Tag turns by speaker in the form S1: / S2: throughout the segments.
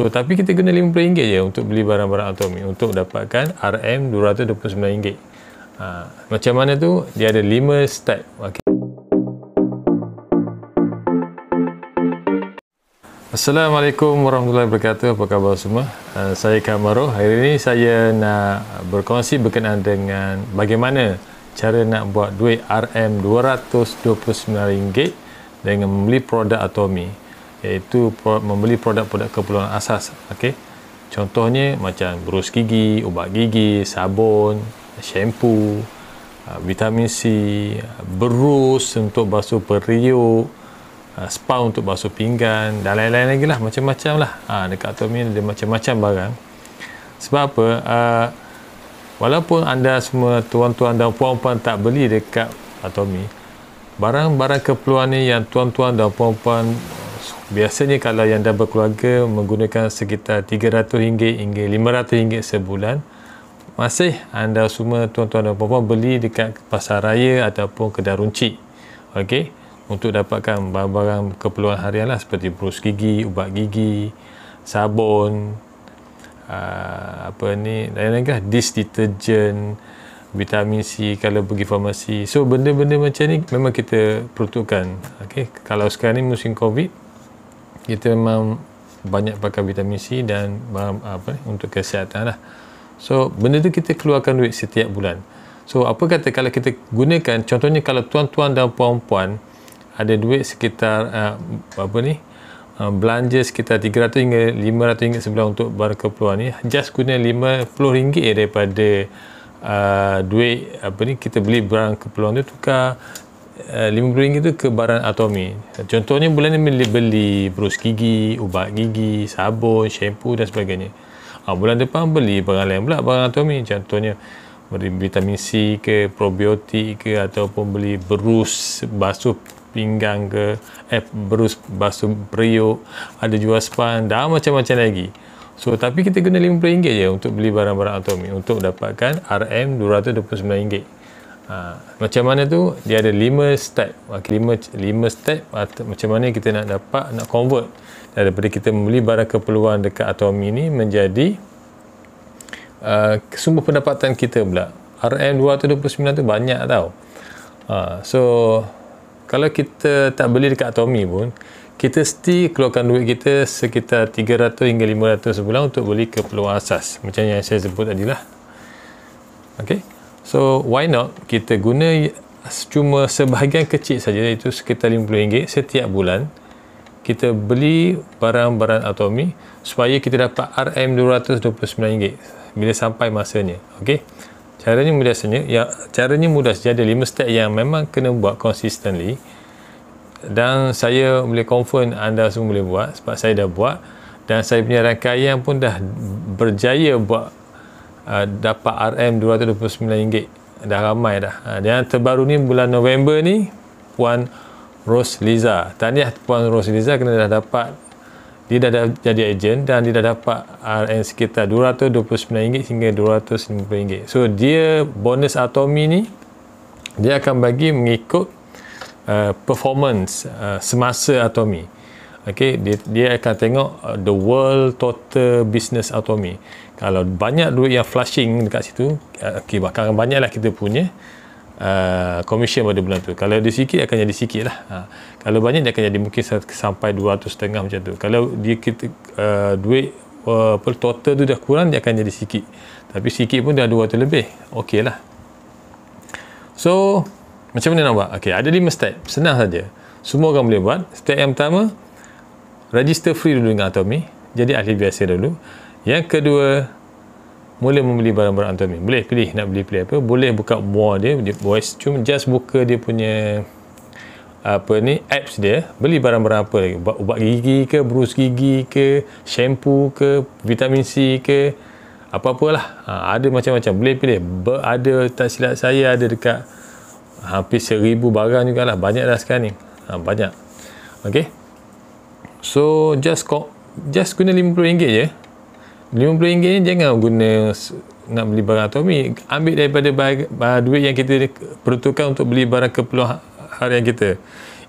S1: So, tapi kita guna RM50 je untuk beli barang-barang Atomi untuk dapatkan RM229. Macam mana tu? Dia ada 5 step. Okay. Assalamualaikum warahmatullahi wabarakatuh. Apa khabar semua? Saya Kamaruh. Hari ini saya nak berkongsi berkenaan dengan bagaimana cara nak buat duit RM229 dengan membeli produk Atomi, iaitu membeli produk-produk keperluan asas. Okey. Contohnya macam berus gigi, ubat gigi, sabun, shampoo, vitamin C, berus untuk basuh periuk, spa untuk basuh pinggan dan lain-lain lagi lah, macam-macam lah. Dekat Atomi ada macam-macam barang. Sebab apa? Walaupun anda semua tuan-tuan dan puan-puan tak beli dekat Atomi, barang-barang keperluan ni yang tuan-tuan dan puan-puan biasanya kalau yang dah berkeluarga menggunakan sekitar RM300 hingga RM500 sebulan, masih anda semua tuan-tuan dan puan-puan beli dekat pasar raya ataupun kedai runcit. Okey, untuk dapatkan barang-barang keperluan harian lah, seperti berus gigi, ubat gigi, sabun, lain-lain lah, dish deterjen, vitamin C kalau pergi farmasi. So benda-benda macam ni memang kita peruntukkan. Okay? Kalau sekarang ni musim COVID, kita memang banyak pakai vitamin C dan untuk kesihatan lah. So benda tu kita keluarkan duit setiap bulan. So apa kata kalau kita gunakan, contohnya kalau tuan-tuan dan puan-puan ada duit sekitar belanja sekitar RM300 hingga RM500 sebulan untuk barang keperluan ni, just guna RM50 daripada duit kita beli barang keperluan tu, tukar RM50 tu ke barang Atomi. Contohnya bulan ni beli berus gigi, ubat gigi, sabun, shampoo dan sebagainya. Bulan depan beli barang lain pula, barang Atomi. Contohnya beli vitamin C ke, probiotik ke, ataupun beli berus basuh pinggang ke, berus basuh periuk, ada jual spa dan macam-macam lagi. So tapi kita guna RM50 je untuk beli barang-barang Atomi untuk dapatkan RM229. Macam mana tu? Dia ada 5 step. 5 step macam mana kita nak convert daripada kita membeli barang keperluan dekat Atomi ni menjadi sumber pendapatan kita pula. RM229 tu banyak tau. So kalau kita tak beli dekat Atomi pun, kita mesti keluarkan duit kita sekitar RM300 hingga RM500 sebulan untuk beli keperluan asas macam yang saya sebut tadi lah. Okay. So why not kita guna cuma sebahagian kecil saja, iaitu sekitar RM50 setiap bulan, kita beli barang-barang Atomi supaya kita dapat RM229 bila sampai masanya. Okey. Caranya mudah saja. Ada 5 step yang memang kena buat consistently, dan saya boleh confirm anda semua boleh buat sebab saya dah buat, dan saya punya rangkaian pun dah berjaya buat dapat RM229. Dah ramai dah. Yang terbaru ni bulan November ni, Puan Rosliza. Tahniah Puan Rosliza kerana dah dapat, dia dah jadi ejen dan dia dah dapat RM sekitar RM229 hingga RM250. So dia bonus Atomi ni dia akan bagi mengikut performance semasa Atomi. Okay, dia akan tengok the world total business Atomi. Kalau banyak duit yang flushing dekat situ, bakal banyaklah kita punya commission pada bulan tu. Kalau dia sikit akan jadi sikit lah. Kalau banyak dia akan jadi mungkin sampai 200.5 macam tu. Kalau dia duit total tu dah kurang, dia akan jadi sikit. Tapi sikit pun dah 200 lebih. Okey lah. So macam mana nak buat? Okey, ada 5 step. Senang saja. Semua orang boleh buat. Step yang pertama, register free dulu dengan Atomi. Jadi ahli biasa dulu. Yang kedua, mula membeli barang-barang Atomi. Boleh pilih nak beli apa. Boleh buka mua dia cuma just buka dia punya apps dia. Beli barang-barang apa lagi. Ubat gigi ke, berus gigi ke, shampoo ke, vitamin C ke, apa-apalah. Ada macam-macam. Boleh pilih. Ada, tak silap saya, ada dekat hampir 1000 barang jugalah. Banyak dah sekarang ni. Banyak. Okay. So just guna RM50 je. RM50 ni jangan guna nak beli barang Atomi. Ambil daripada duit yang kita peruntukkan untuk beli barang keperluan harian kita,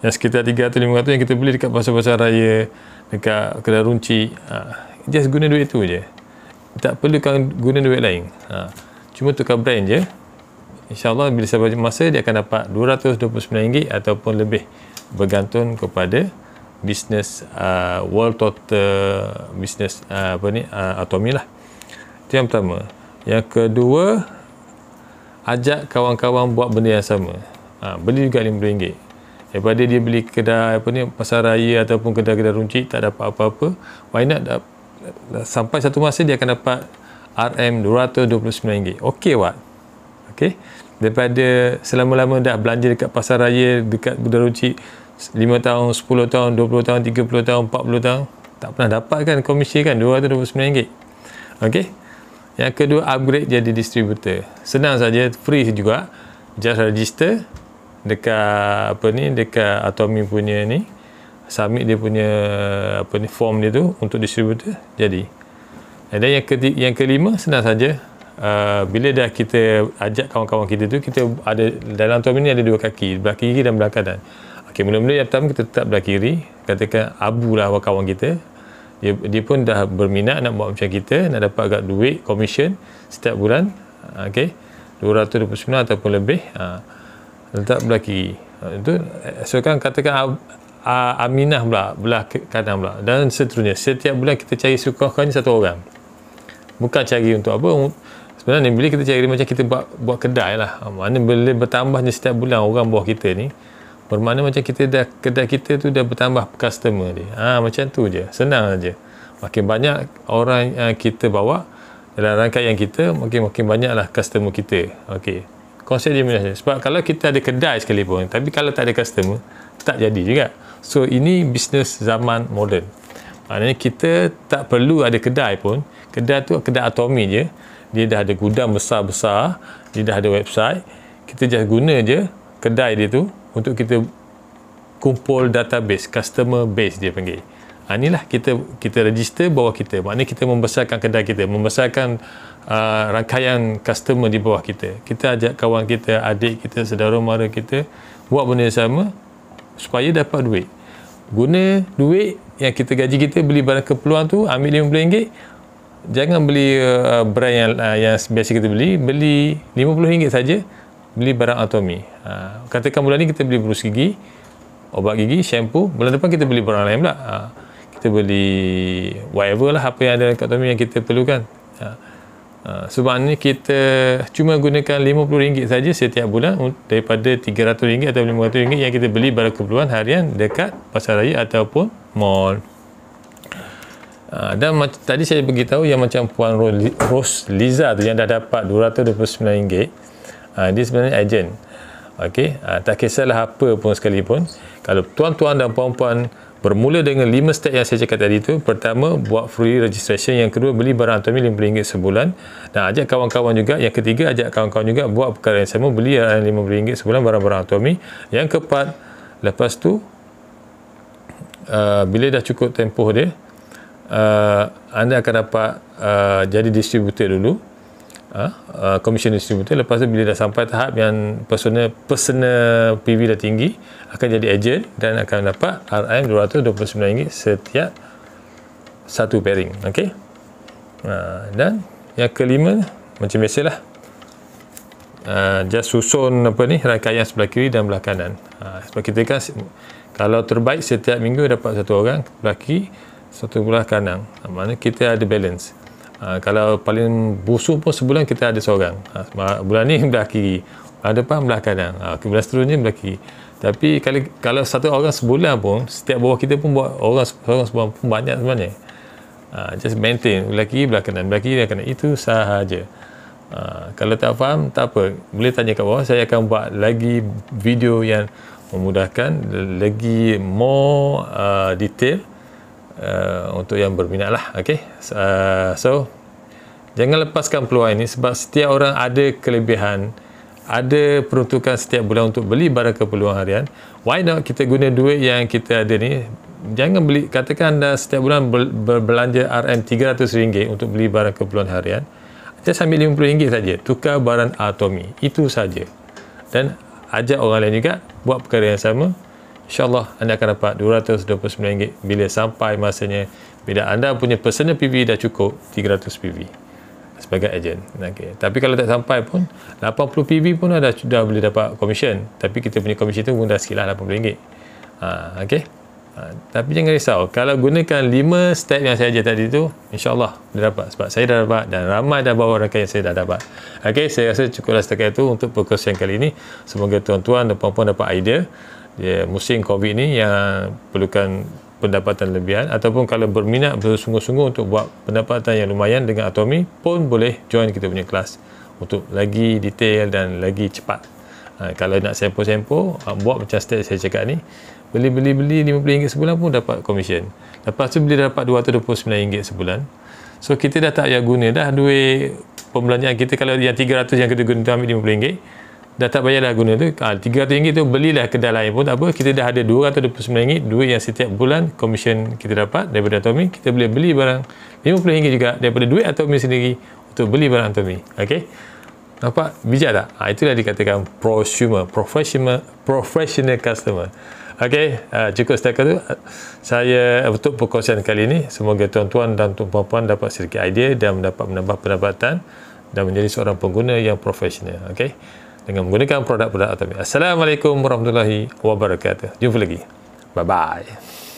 S1: yang sekitar RM300-RM500 yang kita beli dekat pasar-pasar raya, dekat kedai runcit. just guna duit tu je, tak perlu guna duit lain. Cuma tukar brand je, insyaAllah bila sampai masa dia akan dapat RM229 ataupun lebih, bergantung kepada bisnes world total bisnes Atomi lah. Itu yang pertama. Yang kedua, ajak kawan-kawan buat benda yang sama. Beli juga RM50. Daripada dia beli kedai pasar raya ataupun kedai-kedai runcit tak dapat apa-apa, why not sampai satu masa dia akan dapat RM229. Okey what? Okey. Daripada selama-lama dah belanja dekat pasar raya, dekat kedai runcit 5 tahun, 10 tahun, 20 tahun, 30 tahun, 40 tahun, tak pernah dapatkan komisi kan RM229. Okey. Yang kedua, upgrade jadi distributor. Senang saja, free juga. Just register dekat dekat Atomi punya ni, submit dia punya form dia tu untuk distributor, jadi. Dan yang kelima, senang saja. Bila dah kita ajak kawan-kawan kita tu, kita ada dalam Atomi ni ada dua kaki, belah kiri dan belah kanan. Okey, mula-mula yang pertama kita tetap belah kiri, katakan Abu lah kawan kita. Dia pun dah berminat nak buat macam kita, nak dapat agak duit commission setiap bulan. Okey, 229 ataupun lebih. Letak belah kiri. Itu so kan katakan Aminah pula belah kanan pula, dan seterusnya. Setiap bulan kita cari sekurang-kurangnya satu orang. Bukan cari untuk apa, sebenarnya bila kita cari macam kita buat kedai lah. Mana boleh bertambahnya setiap bulan orang bawah kita ni, bermakna macam kedai kita tu dah bertambah customer dia. Macam tu je, senang saja. Makin banyak orang yang kita bawa dalam rangkaian kita, makin banyaklah customer kita. Okey, konsep dia macam. Sebab kalau kita ada kedai sekalipun, tapi kalau tak ada customer, tak jadi juga. So ini bisnes zaman moden. Maknanya kita tak perlu ada kedai pun. Kedai tu kedai Atomi je, dia dah ada gudang besar-besar, dia dah ada website. Kita just guna je kedai dia tu untuk kita kumpul database, customer base dia panggil. Inilah kita register bawah kita. Maknanya kita membesarkan kedai kita, membesarkan rangkaian customer di bawah kita. Kita ajak kawan kita, adik kita, saudara mara kita buat benda sama supaya dapat duit. Guna duit yang kita gaji kita beli barang keperluan tu, ambil RM50. Jangan beli brand yang biasa kita beli RM50 saja, beli barang Atomi. Katakan bulan ni kita beli berus gigi, obat gigi, shampoo, bulan depan kita beli barang lain pula. Kita beli whatever lah, apa yang ada dekat Atomi yang kita perlukan. Sebab ni kita cuma gunakan RM50 saja setiap bulan daripada RM300 atau RM500 yang kita beli barang keperluan harian dekat pasar raya ataupun mall. Dan tadi saya beritahu yang macam Puan Rosliza tu yang dah dapat RM229, dia sebenarnya ejen. Okey, tak kisahlah apa pun sekalipun, kalau tuan-tuan dan puan-puan bermula dengan 5 step yang saya cakap tadi tu. Pertama, buat free registration. Yang kedua, beli barang Atomi RM50 sebulan, dan ajak kawan-kawan juga. Yang ketiga, ajak kawan-kawan juga buat perkara yang sama, beli RM50 sebulan barang-barang Atomi. Yang keempat, lepas tu bila dah cukup tempoh dia, anda akan dapat jadi distributor dulu, commission distributor. Lepas tu bila dah sampai tahap yang personal PV dah tinggi, akan jadi agent dan akan dapat RM229 setiap satu pairing. Okey. Dan yang kelima, macam biasalah, just susun rangkaian sebelah kiri dan belah kanan. Sebab kita kan kalau terbaik setiap minggu dapat satu orang belah kiri, satu belah kanan. Maknanya kita ada balance. Kalau paling busuk pun sebulan kita ada seorang. Bulan ni belah kiri, bulan depan belah kanan, bulan seterusnya belah kiri. Tapi kalau satu orang sebulan pun, setiap bawah kita pun buat seorang sebulan pun banyak sebenarnya. Just maintain belah kiri, belah kanan, belah kiri, belah kanan. Itu sahaja. Kalau tak faham, tak apa, boleh tanya kat bawah. Saya akan buat lagi video yang memudahkan, lagi more detail untuk yang berminat lah. Okay. So jangan lepaskan peluang ini, sebab setiap orang ada kelebihan, ada peruntukan setiap bulan untuk beli barang keperluan harian. Why not kita guna duit yang kita ada ni? Jangan beli, katakan anda setiap bulan berbelanja RM300 untuk beli barang keperluan harian, just ambil RM50 saja, tukar barang Atomi, itu saja. Dan ajak orang lain juga buat perkara yang sama. InsyaAllah anda akan dapat RM229 bila sampai masanya Bila anda punya personal PV dah cukup 300 PV sebagai ejen. Okay. Tapi kalau tak sampai pun 80 PV pun sudah boleh dapat komisen. Tapi kita punya komisen tu mudah sikit lah, RM80. Okay. Tapi jangan risau, kalau gunakan 5 step yang saya ajar tadi tu, insyaAllah boleh dapat. Sebab saya dah dapat dan ramai dah bawa rakan yang saya dah dapat. Ok, saya rasa cukuplah setakat itu untuk perkongsian kali ini. Semoga tuan-tuan dan puan-puan dapat idea musim COVID ni yang perlukan pendapatan lebihan, ataupun kalau berminat bersungguh-sungguh untuk buat pendapatan yang lumayan dengan Atomi pun boleh join kita punya kelas untuk lagi detail dan lagi cepat. Kalau nak sempur-sempur, buat macam step saya cakap ni, beli RM50 sebulan pun dapat komisen. Lepas tu boleh dapat RM229 sebulan. So kita dah tak payah guna dah duit pembelanjaan kita. Kalau yang 300 yang kita guna tu ambil RM50, dah tak payah dah guna tu. RM300 tu belilah kedai lain pun tak apa. Kita dah ada RM229 duit yang setiap bulan komisen kita dapat daripada Atomi. Kita boleh beli barang RM50 juga daripada duit Atomi sendiri untuk beli barang Atomi. Okey, nampak bijak tak? Itulah dikatakan prosumer, professional customer. Okey, cukup setakat tu saya untuk perkongsian kali ini. Semoga tuan-tuan dan puan-puan dapat sedikit idea dan mendapat menambah pendapatan dan menjadi seorang pengguna yang profesional. Okey, dengan menggunakan produk-produk Atomi. Assalamualaikum warahmatullahi wabarakatuh. Jumpa lagi. Bye bye.